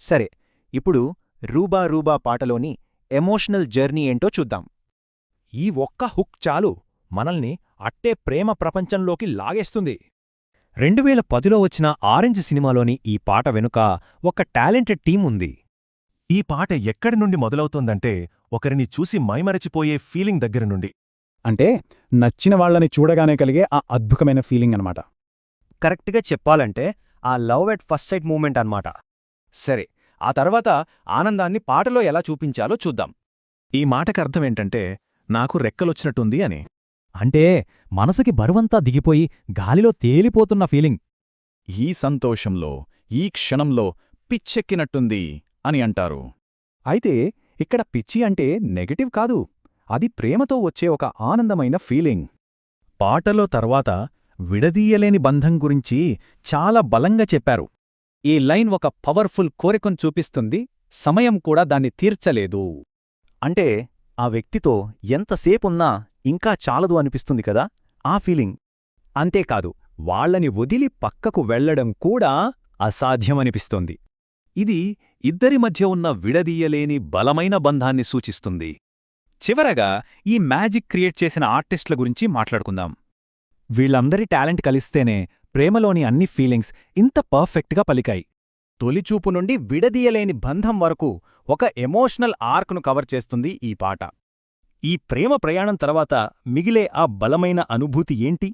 సరే, ఇప్పుడు రూబా రూబా పాటలోని ఎమోషనల్ జర్నీ ఏంటో చూద్దాం. ఈ ఒక్క హుక్ చాలు మనల్ని అట్టే ప్రేమ ప్రపంచంలోకి లాగేస్తుంది. 2010లో వచ్చిన ఆరెంజ్ సినిమాలోని ఈ పాట వెనుక ఒక టాలెంటెడ్ టీం ఉంది. ఈ పాట ఎక్కడి నుండి మొదలవుతోందంటే ఒకరిని చూసి మైమరచిపోయే ఫీలింగ్ దగ్గర నుండి. అంటే నచ్చిన వాళ్ళని చూడగానే కలిగే ఆ అద్భుతమైన ఫీలింగ్ అన్నమాట. కరెక్ట్గా చెప్పాలంటే ఆ love at first sight moment అన్నమాట. సరే, ఆ తర్వాత ఆనందాన్ని పాటలో ఎలా చూపించాలో చూద్దాం. ఈ మాటకర్థమేంటంటే నాకు రెక్కలొచ్చినట్టుంది అని. అంటే మనసుకి బరువంతా దిగిపోయి గాలిలో తేలిపోతున్న ఫీలింగ్. ఈ సంతోషంలో, ఈ క్షణంలో పిచ్చెక్కినట్టుంది అని అంటారు. అయితే ఇక్కడ పిచ్చి అంటే నెగటివ్ కాదు, అది ప్రేమతో వచ్చే ఒక ఆనందమైన ఫీలింగ్. పాటలో తర్వాత విడదీయలేని బంధం గురించి చాలా బలంగా చెప్పారు. ఈ లైన్ ఒక పవర్ఫుల్ కోరికను చూపిస్తుంది, సమయం కూడా దాన్ని తీర్చలేదు. అంటే ఆ వ్యక్తితో ఎంతసేపున్నా ఇంకా చాలదు అనిపిస్తుంది కదా, ఆ ఫీలింగ్. అంతేకాదు, వాళ్ళని వదిలి పక్కకు వెళ్లడం కూడా అసాధ్యమనిపిస్తోంది. ఇది ఇద్దరి మధ్య ఉన్న విడదీయలేని బలమైన బంధాన్ని సూచిస్తుంది. చివరగా ఈ మ్యాజిక్ క్రియేట్ చేసిన ఆర్టిస్టుల గురించి మాట్లాడుకుందాం. వీళ్ళందరి టాలెంట్ కలిస్తేనే ప్రేమలోని అన్ని ఫీలింగ్స్ ఇంత పర్ఫెక్ట్గా పలికాయి. తొలిచూపు నుండి విడదీయలేని బంధం వరకు ఒక ఎమోషనల్ ఆర్క్ను కవర్ చేస్తుంది ఈ పాట. ఈ ప్రేమ ప్రయాణం తర్వాత మిగిలే ఆ బలమైన అనుభూతి ఏంటి?